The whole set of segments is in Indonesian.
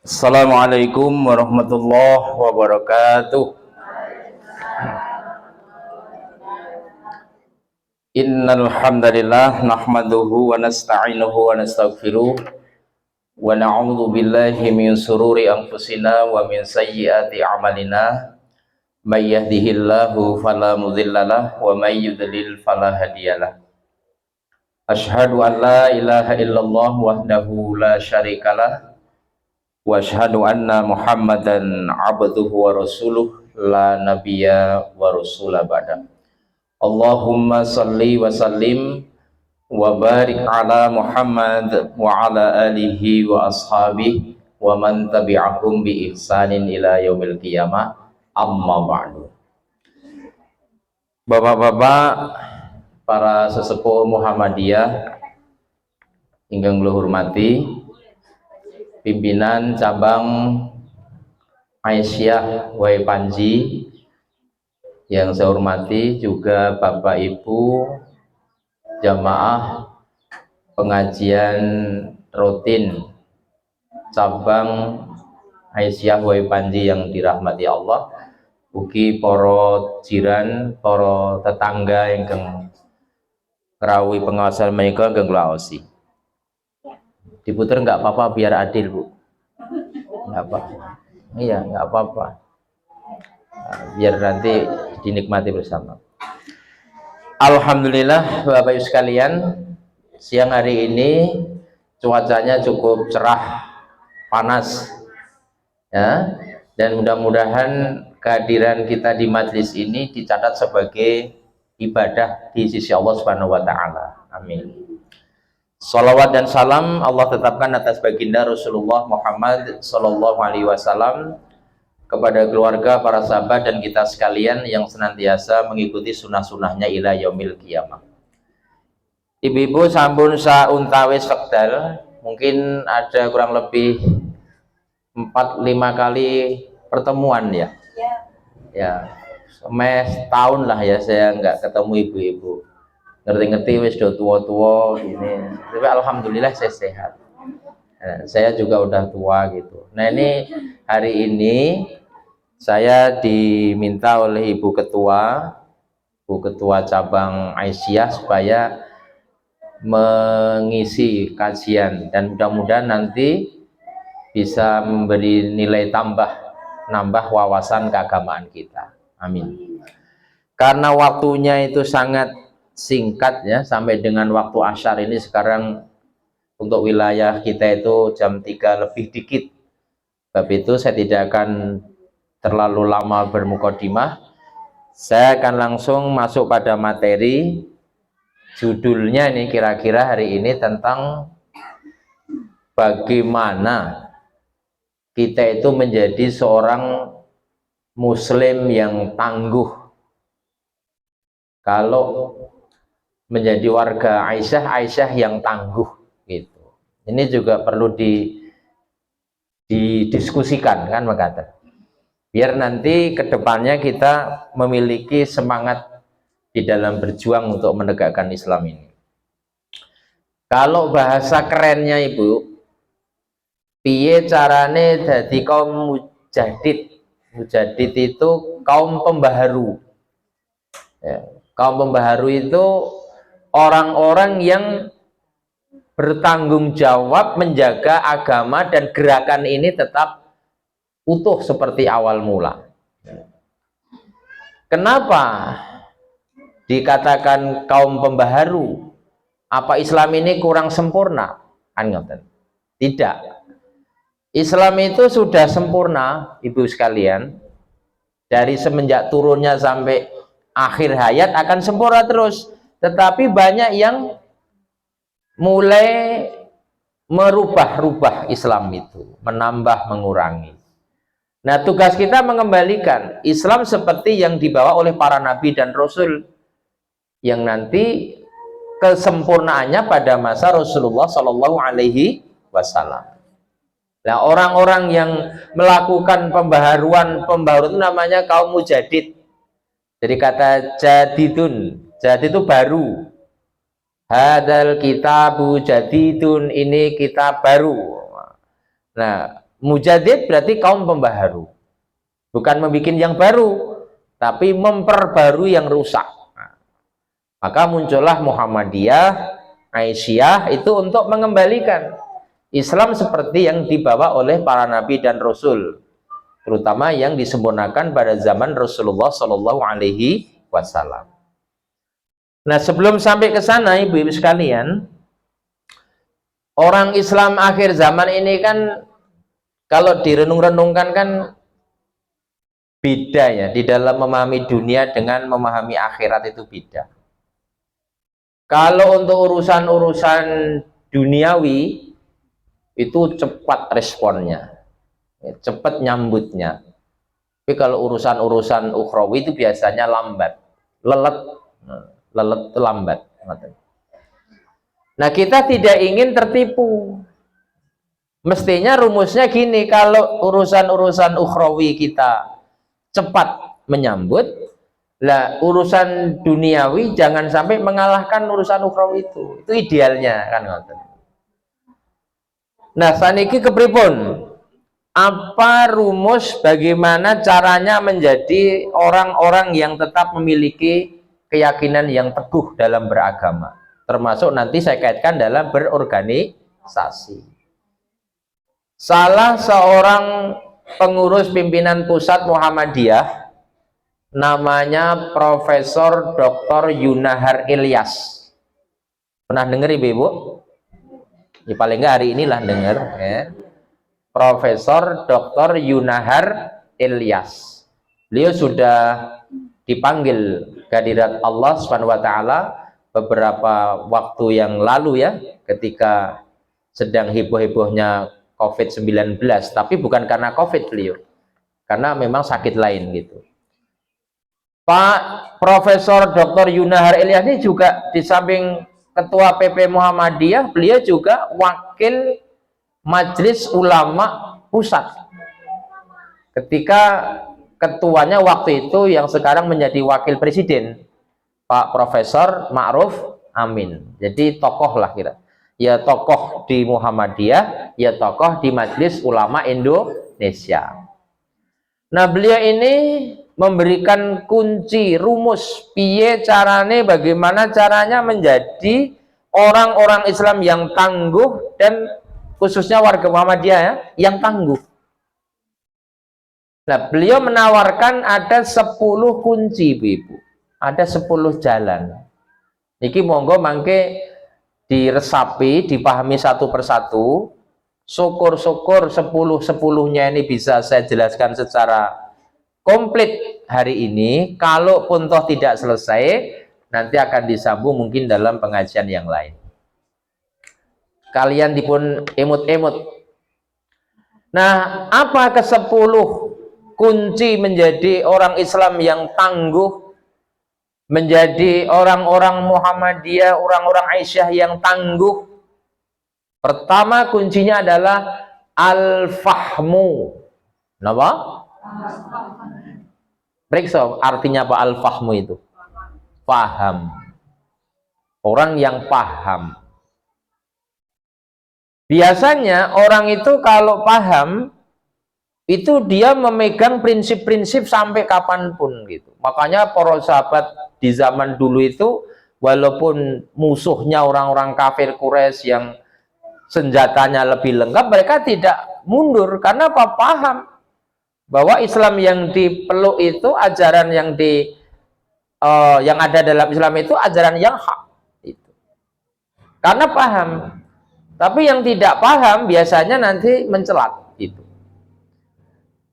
Assalamualaikum warahmatullahi wabarakatuh. Innal hamdalillah nahmaduhu wa nasta'inuhu wa nastaghfiruh wa na'udzu billahi min shururi anfusina wa min sayyiati a'malina. May yahdihillahu fala mudhillalah wa may yudlil fala hadiyalah. Asyhadu an la ilaha illallah wahdahu la syarikalah wa asyhadu anna Muhammadan abduhu wa rasuluh la nabiyya wa rasula ba'da. Allahumma salli wa sallim wa barik ala Muhammad wa ala alihi wa ashabihi wa man tabi'ahum bi ihsanin ila yaumil qiyamah, amma ba'du. Bapak-bapak, para sesepuh Muhammadiyah ingkang kula hormati, pimpinan cabang Aisyah Wai Panji yang saya hormati, juga Bapak Ibu jamaah pengajian rutin cabang Aisyah Wai Panji yang dirahmati Allah, ugi para jiran, para tetangga ingkang ngrawuhi pengawasan menika ingkang kula aosi. Diputer nggak apa-apa biar adil, Bu. Nggak apa-apa. Iya, nggak apa-apa. Biar nanti dinikmati bersama. Alhamdulillah Bapak Ibu sekalian, siang hari ini cuacanya cukup cerah, panas, ya, dan mudah-mudahan kehadiran kita di majelis ini dicatat sebagai ibadah di sisi Allah Subhanahu wa taala. Amin. Salawat dan salam Allah tetapkan atas baginda Rasulullah Muhammad sallallahu alaihi wasallam, kepada keluarga, para sahabat, dan kita sekalian yang senantiasa mengikuti sunnah-sunnahnya ila yaumil qiyamah. Ibu-ibu sampun sauntawis wekdal, mungkin ada kurang lebih 4-5 kali pertemuan ya. Ya, setahun lah ya saya nggak ketemu ibu-ibu. Ngerti-ngerti wis do tua-tua gini. Tapi alhamdulillah saya sehat. Nah, saya juga udah tua gitu. Nah, ini hari ini saya diminta oleh Ibu Ketua cabang Aisyah supaya mengisi kajian, dan mudah-mudahan nanti bisa memberi nilai tambah, nambah wawasan keagamaan kita. Amin. Karena waktunya itu sangat singkat ya, sampai dengan waktu asyar ini sekarang untuk wilayah kita itu jam 3 lebih dikit. Sebab itu saya tidak akan terlalu lama bermukadimah. Saya akan langsung masuk pada materi. Judulnya ini kira-kira hari ini tentang bagaimana kita itu menjadi seorang muslim yang tangguh. Kalau menjadi warga Aisyah yang tangguh gitu. Ini juga perlu didiskusikan kan, makanya biar nanti kedepannya kita memiliki semangat di dalam berjuang untuk menegakkan Islam ini. Kalau bahasa kerennya Ibu, piye carane dadi kaum mujadid. Mujadid itu kaum pembaharu ya. Kaum pembaharu itu orang-orang yang bertanggung jawab menjaga agama dan gerakan ini tetap utuh seperti awal mula. Kenapa dikatakan kaum pembaharu? Apa Islam ini kurang sempurna? Tidak. Islam itu sudah sempurna, Ibu sekalian. Dari semenjak turunnya sampai akhir hayat akan sempurna terus. Tetapi banyak yang mulai merubah-rubah Islam itu, menambah, mengurangi. Nah, tugas kita mengembalikan Islam seperti yang dibawa oleh para nabi dan rasul, yang nanti kesempurnaannya pada masa Rasulullah Shallallahu Alaihi Wasallam. Nah, orang-orang yang melakukan pembaharuan itu namanya kaum mujadid. Jadi kata jadidun, jadid itu baru. Hadal kitabu jadidun, ini kitab baru. Nah, Mujaddid berarti kaum pembaharu, bukan membuat yang baru, tapi memperbarui yang rusak. Maka muncullah Muhammadiyah, Aisyah itu untuk mengembalikan Islam seperti yang dibawa oleh para nabi dan rasul, terutama yang disempurnakan pada zaman Rasulullah Shallallahu Alaihi Wasallam. Nah, sebelum sampai ke sana, ibu-ibu sekalian, orang Islam akhir zaman ini kan kalau direnung-renungkan kan beda ya, di dalam memahami dunia dengan memahami akhirat itu beda. Kalau untuk urusan-urusan duniawi itu cepat responnya, cepat nyambutnya. Tapi kalau urusan-urusan ukhrawi itu biasanya lambat, lelet lambat. Nah, kita tidak ingin tertipu. Mestinya rumusnya gini, kalau urusan-urusan ukhrawi kita cepat menyambut, lah urusan duniawi jangan sampai mengalahkan urusan ukhrawi itu idealnya kan. Nah, saniki kepripun? Apa rumus bagaimana caranya menjadi orang-orang yang tetap memiliki keyakinan yang teguh dalam beragama, termasuk nanti saya kaitkan dalam berorganisasi. Salah seorang pengurus pimpinan pusat Muhammadiyah namanya Profesor Dr. Yunahar Ilyas. Pernah dengar ibu? Ya, paling nggak hari inilah dengar ya. Profesor Dr. Yunahar Ilyas. Beliau sudah dipanggil kehadirat Allah Subhanahu wa taala beberapa waktu yang lalu ya, ketika sedang heboh-hebohnya COVID-19, tapi bukan karena COVID beliau, karena memang sakit lain gitu. Pak Profesor Dr. Yunahar Ilyas ini juga di samping Ketua PP Muhammadiyah, beliau juga Wakil Majelis Ulama Pusat. Ketika ketuanya waktu itu yang sekarang menjadi Wakil Presiden, Pak Profesor Ma'ruf Amin. Jadi tokoh lah kira. Ya tokoh di Muhammadiyah, ya tokoh di Majelis Ulama Indonesia. Nah, beliau ini memberikan kunci, rumus, piye carane, bagaimana caranya menjadi orang-orang Islam yang tangguh, dan khususnya warga Muhammadiyah ya, yang tangguh. Nah, beliau menawarkan ada 10 kunci, Ibu. Ada 10 jalan. Niki monggo mangke diresapi, dipahami satu persatu. Syukur-syukur 10-10-nya ini bisa saya jelaskan secara komplit hari ini. Kalaupun toh tidak selesai, nanti akan disambung mungkin dalam pengajian yang lain. Kalian dipun emut-emut. Nah, apa ke-10 kunci menjadi orang Islam yang tangguh, menjadi orang-orang Muhammadiyah, orang-orang Aisyah yang tangguh? Pertama kuncinya adalah al-fahmu. Kenapa? Periksa artinya apa al-fahmu itu? Paham. Orang yang paham. Biasanya orang itu kalau paham, itu dia memegang prinsip-prinsip sampai kapanpun gitu. Makanya para sahabat di zaman dulu itu, walaupun musuhnya orang-orang kafir Quraisy yang senjatanya lebih lengkap, mereka tidak mundur karena apa? Paham bahwa Islam yang dipeluk itu, ajaran yang yang ada dalam Islam itu ajaran yang hak itu. Karena paham. Tapi yang tidak paham biasanya nanti mencelat itu.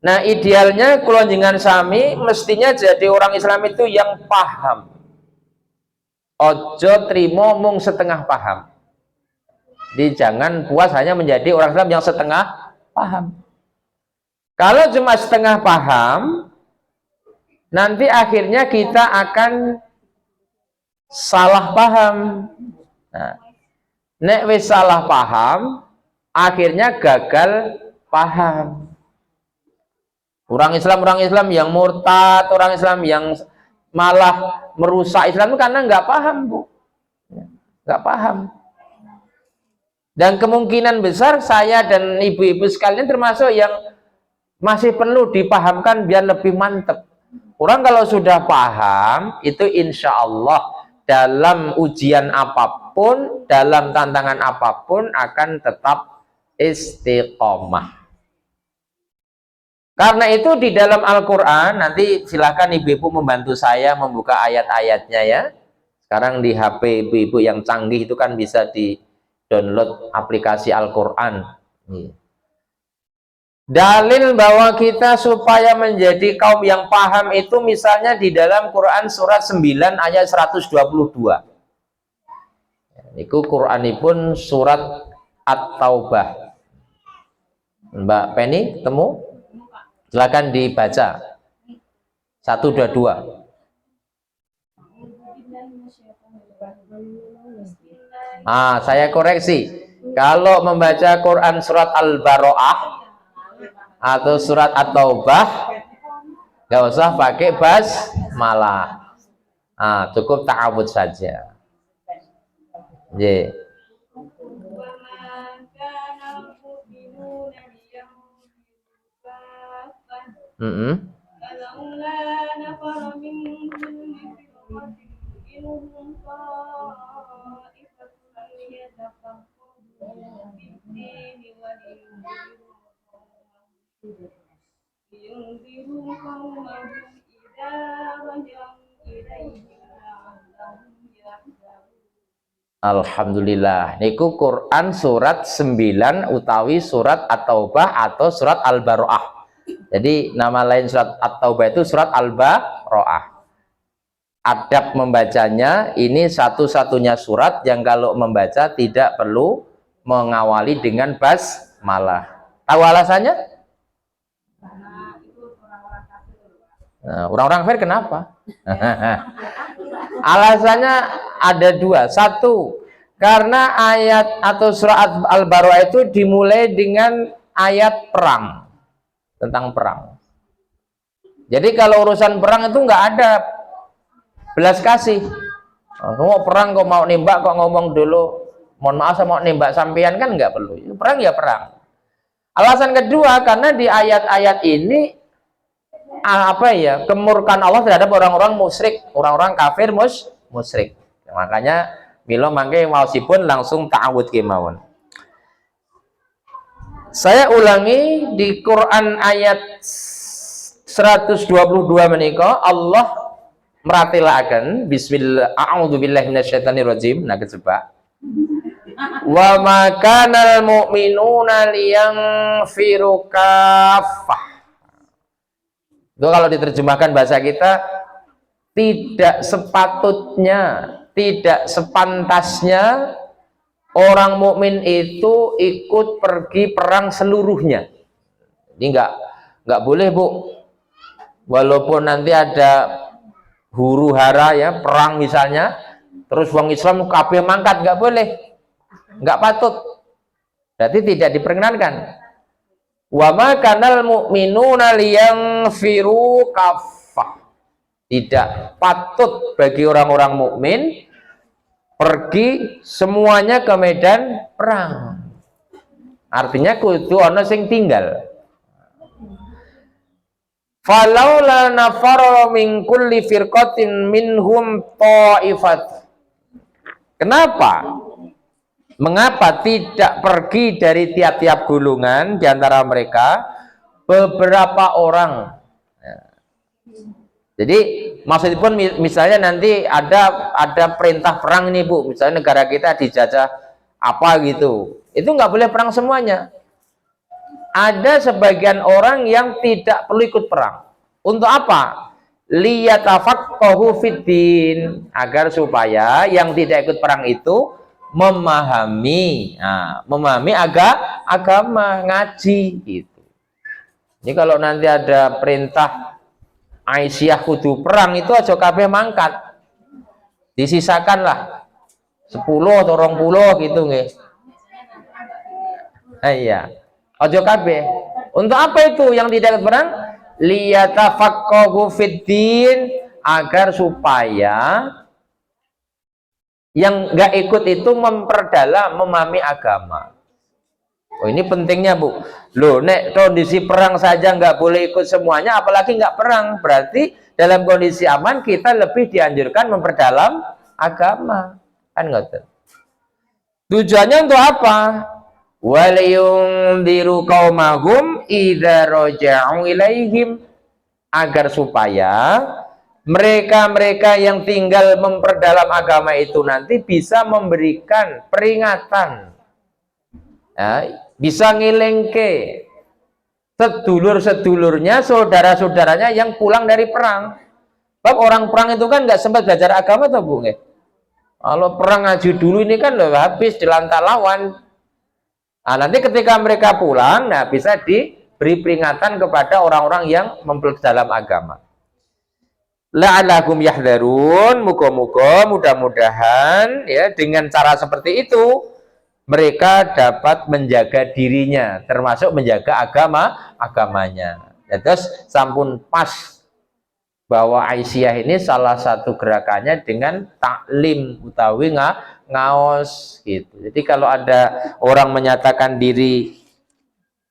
Nah, idealnya kulonjengan sami mestinya jadi orang Islam itu yang paham. Ojo trimo mung setengah paham. Jadi jangan puas hanya menjadi orang Islam yang setengah paham. Kalau cuma setengah paham, nanti akhirnya kita akan salah paham. Nah, nek wis salah paham, akhirnya gagal paham. Orang Islam yang murtad, orang Islam yang malah merusak Islam itu karena nggak paham, Bu. Nggak paham. Dan kemungkinan besar saya dan ibu-ibu sekalian termasuk yang masih perlu dipahamkan biar lebih mantep. Orang kalau sudah paham, itu insya Allah dalam ujian apapun, dalam tantangan apapun akan tetap istiqomah. Karena itu di dalam Al-Quran, nanti silahkan ibu-ibu membantu saya membuka ayat-ayatnya ya. Sekarang di HP ibu-ibu yang canggih itu kan bisa di-download aplikasi Al-Quran. Dalil bahwa kita supaya menjadi kaum yang paham itu misalnya di dalam Quran surat 9 ayat 122. Itu Quranipun surat At-Taubah. Mbak Penny, temu? Silakan dibaca. 122. Saya koreksi. Kalau membaca Quran surat Al-Baro'ah atau surat At-Taubah, nggak usah pakai basmalah. Cukup ta'awud saja. Yeah. Alhamdulillah. Niku Quran surat 9 utawi surat At-Taubah atau surat Al-Baro'ah. Jadi nama lain surat At-Taubah itu surat Al-Baro'ah. Adab membacanya ini satu-satunya surat yang kalau membaca tidak perlu mengawali dengan basmalah. Tahu alasannya? Orang-orang kafir kenapa? Alasannya ada dua. Satu, karena ayat atau surat Al-Baro'ah itu dimulai dengan ayat perang, tentang perang. Jadi kalau urusan perang itu nggak ada belas kasih. Mau perang kok mau nembak kok ngomong dulu, mohon maaf saya mau nembak sampean, kan nggak perlu. Perang ya perang. Alasan kedua, karena di ayat-ayat ini kemurkaan Allah terhadap orang-orang musyrik, orang-orang kafir musyrik. Makanya milo mangke mausipun langsung ta'awud kemawon. Saya ulangi di Quran ayat 122 menika Allah meratilaken bismillah a'udzubillahi minasyaitonirrajim. Nah kejebak wa makanal mu'minuna liyanfiru kaffah. Itu kalau diterjemahkan bahasa kita, tidak sepatutnya, tidak sepantasnya orang mukmin itu ikut pergi perang seluruhnya. Ini nggak boleh, Bu. Walaupun nanti ada huru hara ya, perang misalnya, terus wong Islam kabeh mangkat, nggak boleh, nggak patut. Berarti tidak diperkenankan. Wa ma kanal mu'minuna liyanfiru kaffah. Tidak patut bagi orang-orang mukmin pergi semuanya ke medan perang. Artinya kudu ana sing tinggal. Falaula nafara min kulli firqatin minhum ta'ifat. Kenapa? Mengapa tidak pergi dari tiap-tiap golongan di antara mereka beberapa orang? Jadi maksudnya pun misalnya nanti ada perintah perang nih, Bu. Misalnya negara kita dijajah apa gitu. Itu nggak boleh perang semuanya. Ada sebagian orang yang tidak perlu ikut perang. Untuk apa? Liyatafaqahu fiddin, agar supaya yang tidak ikut perang itu memahami agama, ngaji gitu. Ini kalau nanti ada perintah Aisyah kudu perang, itu aja kabeh mangkat, disisakanlah 10 atau 20 gitu nggih. Iya, aja kabeh. Untuk apa itu yang tidak ikut perang? Liyatafaqahu fiddin, agar supaya Yang nggak ikut itu memperdalam, memahami agama. Oh, ini pentingnya, Bu. Loh, nek kondisi perang saja nggak boleh ikut semuanya, apalagi nggak perang. Berarti dalam kondisi aman kita lebih dianjurkan memperdalam agama. Kan nggak? Tujuannya untuk apa? Waliyundiru qaumahum idza raja'u ilaihim, agar supaya mereka-mereka yang tinggal memperdalam agama itu nanti bisa memberikan peringatan, ya, bisa ngilengke sedulur-sedulurnya, saudara-saudaranya yang pulang dari perang. Sebab orang perang itu kan nggak sempat belajar agama tuh, Bu. Kalau perang ngaji dulu ini kan udah habis dilantah lawan. Nah, nanti ketika mereka pulang, nah bisa diberi peringatan kepada orang-orang yang memperdalam agama. La'allakum yahdharun, mudah-mudahan ya dengan cara seperti itu mereka dapat menjaga dirinya, termasuk menjaga agamanya. Ya, terus sampun pas bahwa Aisyah ini salah satu gerakannya dengan taklim utawi ngaos gitu. Jadi kalau ada orang menyatakan diri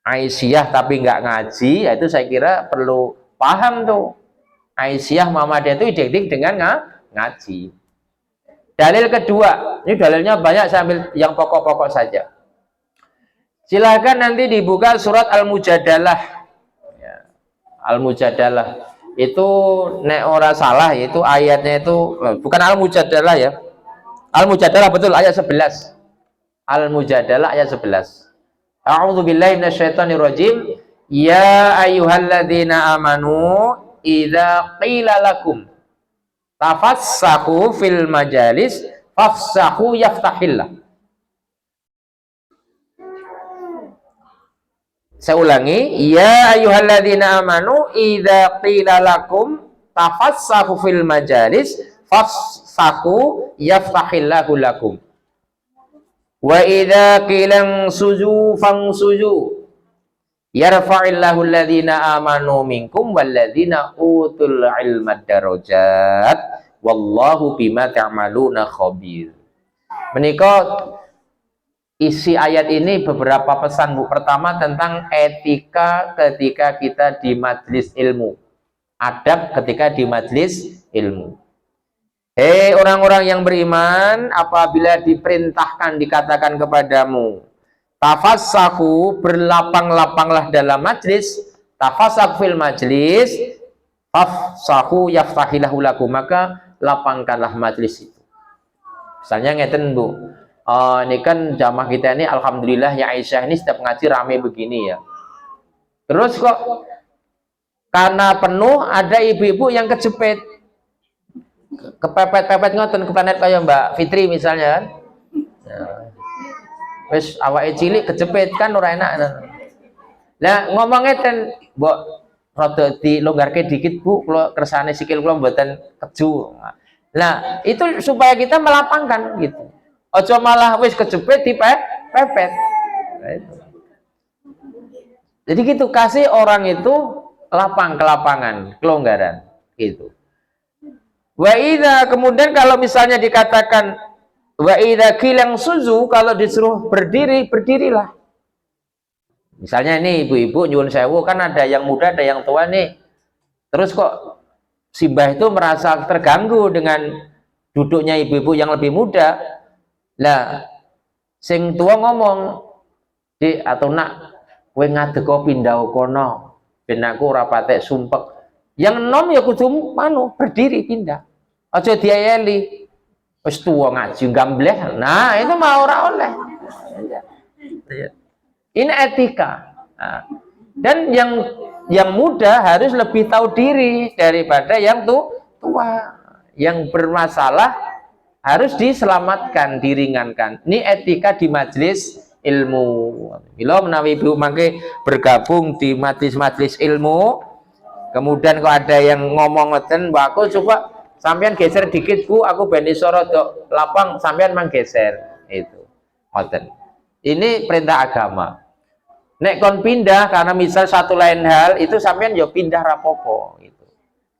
Aisyah tapi nggak ngaji, ya itu saya kira perlu paham tuh. Aisyah Muhammadiyah itu identik dengan ngaji. Dalil kedua, ini dalilnya banyak, saya ambil yang pokok-pokok saja. Silakan nanti dibuka surat Al-Mujadalah. Ya, Al-Mujadalah itu nek ora salah, itu ayatnya itu bukan Al-Mujadalah ya. Al-Mujadalah betul, ayat 11. Al-Mujadalah ayat 11. A'udzubillahi minasyaitonirrajim. Ya ayyuhalladzina amanu idza qila lakum tafassahu fil majalis fafsahu yaftahillah. Saya ulangi, ya ayyuhalladzina amanu idza qila lakum tafassahu fil majalis fafsahu yaftahillahu lakum. Wa idza qila suju fangsuju yarfa'illahu alladhina amanu minkum walladhina utul ilma darajat wallahu bima ta'maluna khabir. Menika isi ayat ini beberapa pesan, Bu. Pertama tentang etika ketika kita di majelis ilmu, adab ketika di majelis ilmu. Hei orang-orang yang beriman, apabila diperintahkan dikatakan kepadamu tafassahu, berlapang-lapanglah dalam majlis, tafassahu fil majlis fafsahu yaftahillahu lakum, maka lapangkanlah majlis itu. Misalnya ngeten, Bu, ini kan jamaah kita ini alhamdulillah ya Aisyah ini setiap ngaji rame begini ya. Terus kok karena penuh ada ibu-ibu yang kejepit, kepepet-pepet ngoten, keplanet kayak Mbak Fitri misalnya kan. Wis awake cilik kejepit kan ora enak. Lah ngomongnya ten, mbok rada dilonggarke dikit, Bu, kula kersane sikil kula mboten keju. Nah, itu supaya kita melapangkan gitu. Ojo malah wis kejepit dipepet. Jadi gitu, kasih orang itu lapang, kelapangan, kelonggaran gitu. Wa idza, kemudian kalau misalnya dikatakan wa idza qilang suzu, kalau disuruh berdiri, berdirilah. Misalnya ini ibu-ibu nyuwun sewu, kan ada yang muda, ada yang tua nih. Terus kok si mbah itu merasa terganggu dengan duduknya ibu-ibu yang lebih muda. Lah sing tua ngomong, "Dik atau nak, kowe ngadeg pindah kono, ben aku ora patek sumpek." Yang enom ya kudu manu berdiri pindah. Aja diayeli. Wis tua ngaji gambleh. Nah, itu mau ora oleh. Ini etika. Nah, dan yang muda harus lebih tahu diri daripada yang tua. Yang bermasalah harus diselamatkan, diringankan. Ini etika di majelis ilmu. Bila menawi ibu mangke bergabung di majelis ilmu, kemudian kok ada yang ngomong ngeten, "Mbak, aku coba sampean geser dikit, Bu, aku ben iso rada lapang, sampean mang geser." Itu. Ngoten. Ini perintah agama. Nek kon pindah karena misal satu lain hal, itu sampean yo pindah rapopo gitu.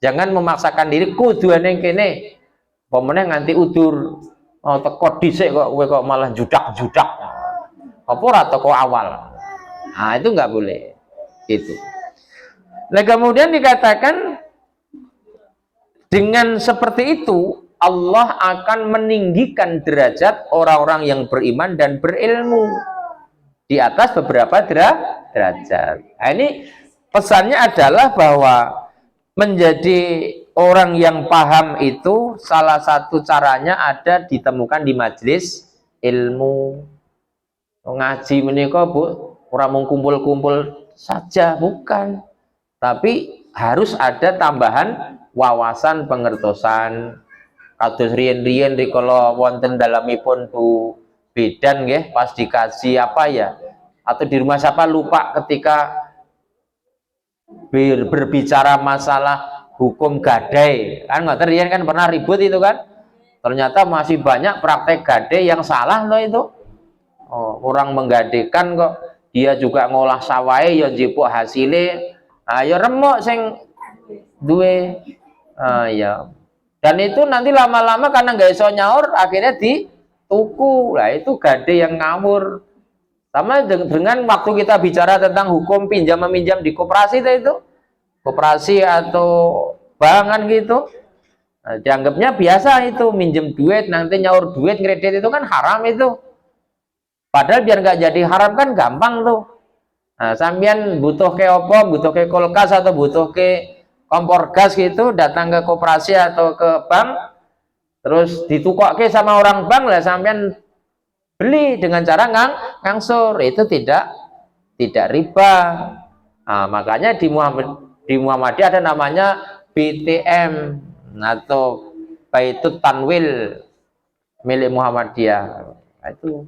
Jangan memaksakan diri kudu neng kene. Pemenang nganti udur. Oh, teko dhisik kok kowe kok malah judak-judak. Apa ora teko awal? Nah, itu nggak boleh. Itu. Nah, kemudian dikatakan dengan seperti itu Allah akan meninggikan derajat orang-orang yang beriman dan berilmu di atas beberapa derajat. Nah, ini pesannya adalah bahwa menjadi orang yang paham itu salah satu caranya ada ditemukan di majelis ilmu. Ngaji menika Bu, ora mung kumpul-kumpul saja, bukan. Tapi harus ada tambahan wawasan pengertosan. Kados riyen-riyen rikala wonten dalamipun Bu Bedan nggih pas dikaji apa ya? Atau di rumah siapa lupa ketika berbicara masalah hukum gadai. Kan ngoten riyen kan pernah ribut itu kan. Ternyata masih banyak praktek gadai yang salah loh itu. Oh, orang menggadekan kok dia juga ngolah sawai ya njipuk hasile. Ah ya remuk sing duwe. Ya. Dan itu nanti lama-lama karena nggak iso nyaur akhirnya dituku. Lah itu gade yang ngawur. Sama dengan waktu kita bicara tentang hukum pinjam meminjam di koperasi itu. Koperasi atau bankan gitu. Nah, dianggapnya biasa itu minjem duit nanti nyaur duit kredit itu kan haram itu. Padahal biar nggak jadi haram kan gampang tuh. Nah, sampean butuh ke apa, butuh ke kulkas atau butuh ke kompor gas gitu, datang ke koperasi atau ke bank, terus ditukokke sama orang bank lah, sampean beli dengan cara ngangsur, itu tidak riba. Nah, makanya di Muhammadiyah ada namanya BTM atau Baitut Tanwil milik Muhammadiyah. Nah, itu.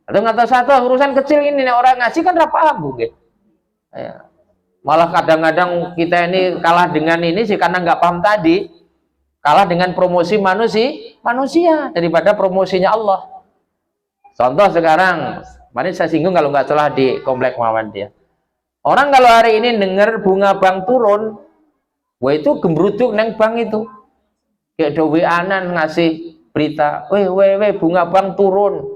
Atau nggak tahu satu urusan kecil ini orang ngaji kan ra paham gitu. Ya. Malah kadang-kadang kita ini kalah dengan ini sih karena nggak paham tadi, kalah dengan promosi manusia daripada promosinya Allah. Contoh sekarang, mari saya singgung kalau nggak salah di Komplek Muhammadiyah. Orang kalau hari ini dengar bunga bank turun, wah itu gembruduk neng bank itu. Kayak do WA-an ngasih berita, weh bunga bank turun.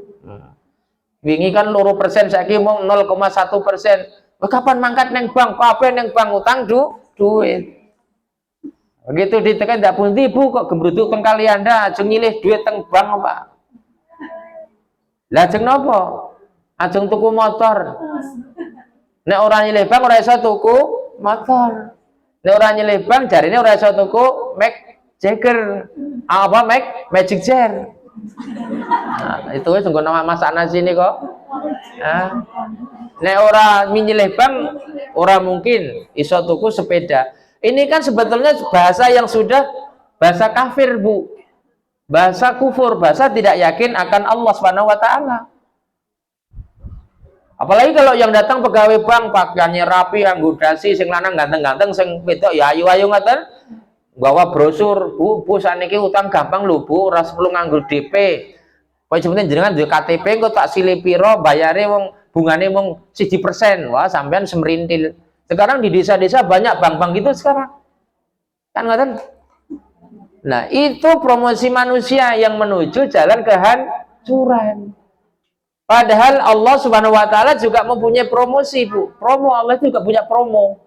Wingi kan 2%, saiki mau 0,1%. Kapan mangkat neng bank? Kabeh neng bank utang duit. Begitu ditekan ndak pundi Bu kok gembruduk teng kali Anda, ajeng nyilih duit teng bank Pak. Lah ajeng napa? Ajeng tuku motor. Nek ora nyilih bank ora iso tuku motor. Nek ora nyilih bank jarine ora iso tuku Mac Jagger. Apa Magic Jar. Nah, itu wis nggo nama Mas Anas ini kok. Nah, nek ora nyilih bank ora mungkin iso tuku sepeda. Ini kan sebetulnya bahasa yang sudah bahasa kafir, Bu. Bahasa kufur, bahasa tidak yakin akan Allah Subhanahu wa taala. Apalagi kalau yang datang pegawai bank pakaiannya rapi, anggudasi, sing lanang ganteng-ganteng, sing wedok ya ayu-ayu ngoten. Bawa brosur, Bu saniki utang gampang lho Bu, ora perlu nganggo DP. Kowe jenengan jenengan duwe KTP kok tak silih piro, bayare wong bungane mung 1%. Wah, sampean semerintil. Sekarang di desa-desa banyak bank-bank gitu sekarang. Kan ngoten? Nah, itu promosi manusia yang menuju jalan kehancuran. Padahal Allah Subhanahu wa taala juga mempunyai promosi, Bu. Promo Allah juga punya promo.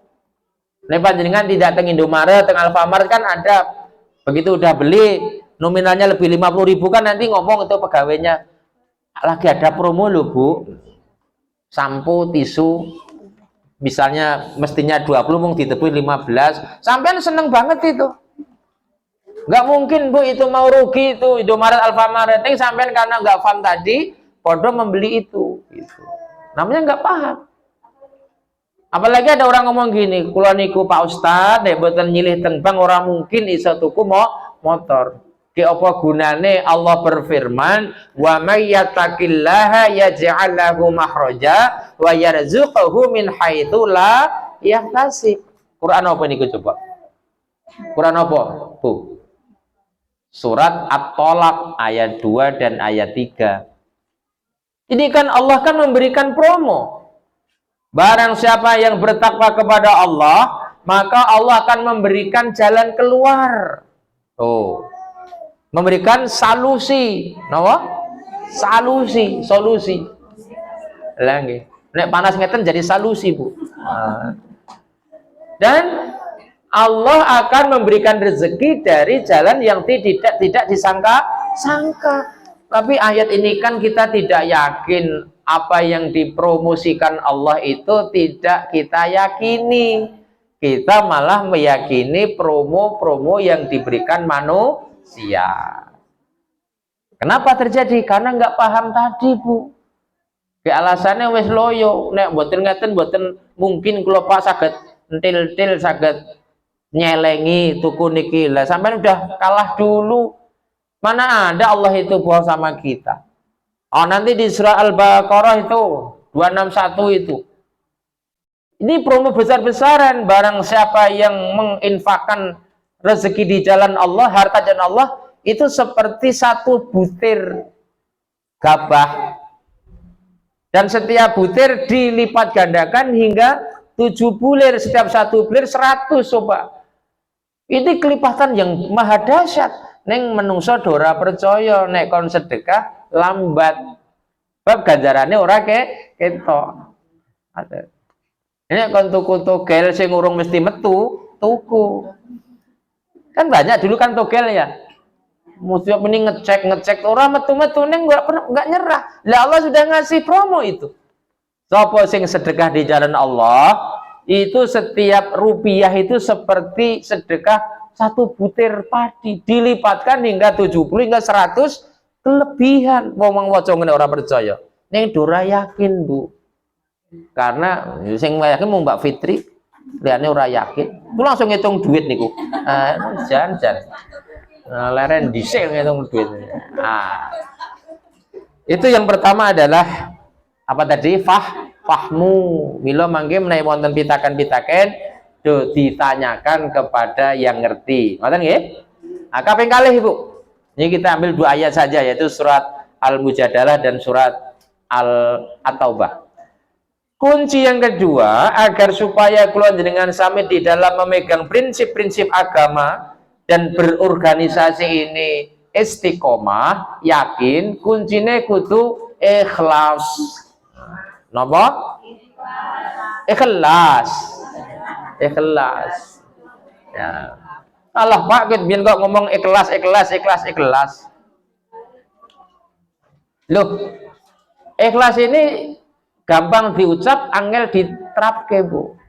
Nek panjenengan tidak teng Indomaret, teng Alfamart kan ada. Begitu udah beli nominalnya lebih 50.000 kan nanti ngomong itu pegawainya, lagi ada promo loh Bu. Sampo, tisu misalnya mestinya 20 mung ditebus 15. Sampean seneng banget itu. Nggak mungkin Bu itu mau rugi itu Indomaret, Alfamart. Ning sampean karena nggak paham tadi, podo membeli itu gitu. Namanya nggak paham. Apalagi ada orang ngomong gini, kula niku Pak Ustad, nek mboten nyilih teng bank ora mungkin iso tuku motor. Ki apa gunane Allah berfirman, "Wa may yattaqillaha yaj'al lahu makhraja wa yarzuqhu min haitsu la yahtasib." Quran apa niku coba? Quran apa, Bu? Surat At-Tolak ayat 2 dan ayat 3. Ini kan Allah kan memberikan promo. Barang siapa yang bertakwa kepada Allah, maka Allah akan memberikan jalan keluar. Oh. memberikan solusi, solusi. Lagi, nek panas ngeten jadi solusi, Bu. Dan Allah akan memberikan rezeki dari jalan yang tidak disangka-sangka. Tapi ayat ini kan kita tidak yakin, apa yang dipromosikan Allah itu tidak kita yakini. Kita malah meyakini promo-promo yang diberikan manusia. Kenapa terjadi? Karena nggak paham tadi, Bu. Ke alasannya wis loyo, nek mboten ngeten mboten mungkin kula Pak saged entil-entil saged nyelengi tuku niki. Lah sampean udah kalah dulu. Mana ada Allah itu bohong sama kita. Oh, nanti di surah Al-Baqarah itu 261 itu. Ini promo besar-besaran. Barang siapa yang menginfakkan rezeki di jalan Allah, harta jalan Allah, itu seperti satu butir gabah. Dan setiap butir dilipat gandakan hingga 7 bulir. Setiap satu bulir 100, coba. Ini kelipatan yang maha dahsyat. Neng menungso dora percaya, nek kon sedekah lambat. Bab ganjarane ora ketok. Ini kon tuku togel sing urung mesti metu, tuku. Kan banyak dulu kan togel ya. Mesti mending ngecek orang metu-metu neng nggak nyerah. Lah Allah sudah ngasih promo itu. Sapa sing sedekah di jalan Allah, itu setiap rupiah itu seperti sedekah satu butir padi, dilipatkan hingga 70 hingga 100 kelebihan. Wong waca ngene ora percaya. Ning dora yakin, Bu. Karena sing yakin mau Mbak Fitri, liyane ora yakin. Ku langsung ngitung duit niku. Jan. Leren dhisik ngitung duit. Itu yang pertama adalah apa tadi? Fahmu. Mila mangke menawi wonten pitaken-pitaken ditanyakan kepada yang ngerti. Ngoten nggih? Kaping kalih, Ibu. Ini kita ambil 2 ayat saja, yaitu surat Al-Mujadalah dan surat At-Taubah. Kunci yang kedua, agar supaya kula jenengan sami di dalam memegang prinsip-prinsip agama dan berorganisasi ini istiqomah, yakin, kuncinya kudu ikhlas. Napa? Ikhlas. Ya. Allah Pak, biar kok ngomong ikhlas. Loh, ikhlas ini gampang diucap, angel diterapke, Bu.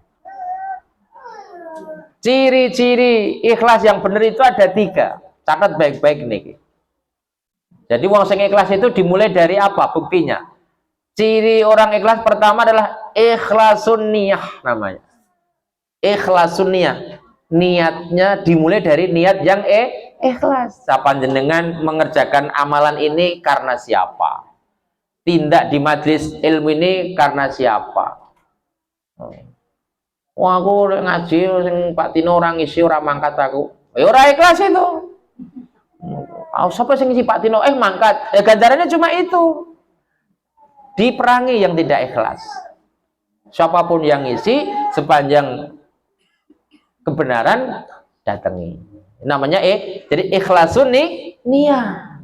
Ciri-ciri ikhlas yang benar itu ada 3. Catat baik-baik nih. Jadi wong sing ikhlas itu dimulai dari apa? Buktinya. Ciri orang ikhlas pertama adalah ikhlasun niyah namanya. Ikhlasun niat, niatnya dimulai dari niat yang ikhlas. Panjenengan mengerjakan amalan ini karena siapa? Tindak di majelis ilmu ini karena siapa? Wah, aku ngaji sing Pak Tino orang isi orang mangkat aku. Ya ora ikhlas itu. Siapa sing ngisi Pak Tino mangkat? Ganjarannya cuma itu. Diperangi yang tidak ikhlas. Siapapun yang ngisi sepanjang kebenaran datangi. Namanya jadi ikhlasun niat.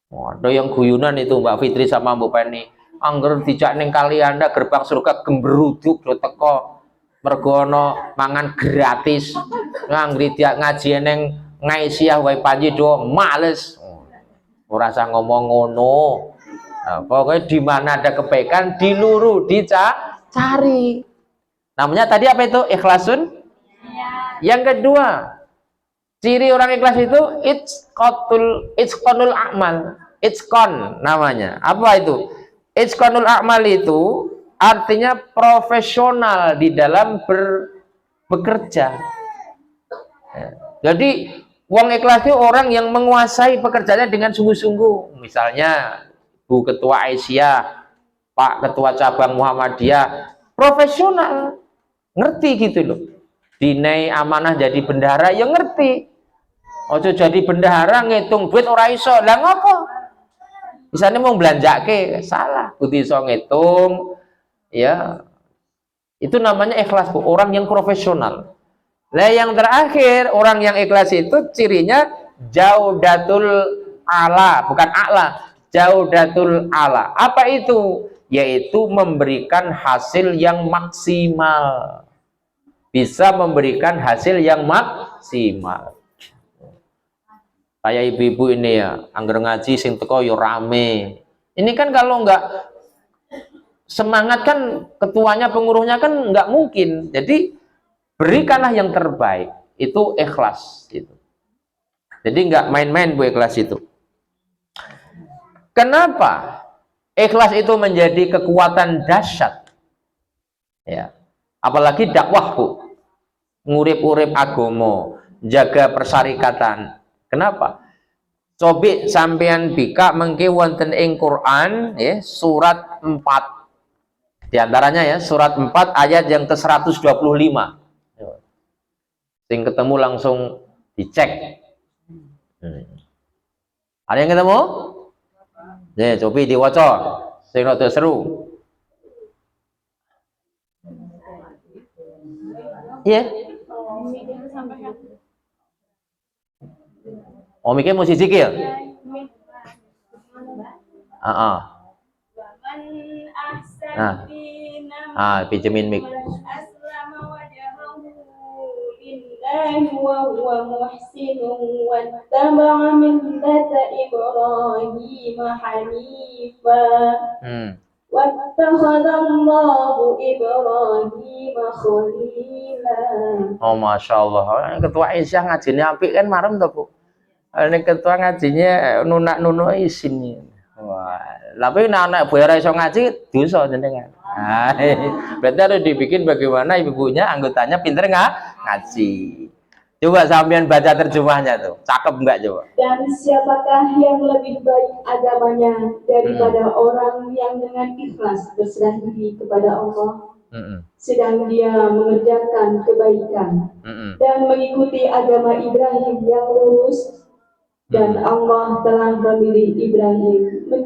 Ada yang guyunan itu Mbak Fitri sama Mbak Penny. Angger dijak ning kali Anda gerbang surga gembruduk do teko. Mergo ana mangan gratis. Ngangri dia ngaji ning ngaisiah wae panji do males. Ora usah ngomong ngono. Nah, pokoknya di mana ada kebaikan diluru, dicari. Namanya tadi apa itu? Ikhlasun. Yang kedua, ciri orang ikhlas itu itqanul a'mal. Itqan namanya. Apa itu? Itqanul a'mal itu artinya profesional di dalam bekerja. Jadi wong ikhlas itu orang yang menguasai pekerjaannya dengan sungguh-sungguh. Misalnya Bu Ketua Aisyah, Pak Ketua Cabang Muhammadiyah, profesional, ngerti gitu loh. Dinai amanah jadi bendahara ya ngerti. Ojo jadi bendahara ngitung duit ora iso. Lah ngopo? Misalnya mau belanjake salah, kudu iso ngitung. Ya. Itu namanya ikhlas, Bu. Orang yang profesional. Lah yang terakhir, orang yang ikhlas itu cirinya Jaudatul ala, bukan a'la, jaudatul ala. Apa itu? Yaitu memberikan hasil yang maksimal. Bisa memberikan hasil yang maksimal. Kayak ibu-ibu ini ya, angger ngaji sing teko yo rame. Ini kan kalau nggak semangat kan ketuanya penguruhnya kan nggak mungkin. Jadi berikanlah yang terbaik, itu ikhlas itu. Jadi nggak main-main Bu ikhlas itu. Kenapa ikhlas itu menjadi kekuatan dahsyat ya, apalagi dakwah Bu, ngurip-urip agomo, jaga persyarikatan. Kenapa? Cobi sampean bika mengki wonten ing Quran ya, surat 4 di antaranya ya, surat 4 ayat yang ke-125. Sing ketemu langsung dicek. Ada yang ketemu? Ya, coba diwaca. Sing rada seru. Iya. Oh, mikir mesti zikir. Nah, pinjemin mik. وهو محسن واتبع ملة إبراهيم حنيفا واتخذ الله إبراهيم خليلا. Oh, masya Allah. Ketua Aisyah ngajinya apik kan marem tuh Bu. Ini ketua ngajinya nunak-nunuk isin. Wah, tapi anak boy ora iso ngaji dosa jenengan. Nah, berarti harus dibikin bagaimana ibunya anggotanya pinter ngaji. Coba sampean baca terjemahnya tuh, cakep nggak coba? Dan siapakah yang lebih baik agamanya daripada orang yang dengan ikhlas berserah diri kepada Allah, sedang dia mengerjakan kebaikan dan mengikuti agama Ibrahim yang lurus, dan Allah telah memilih Ibrahim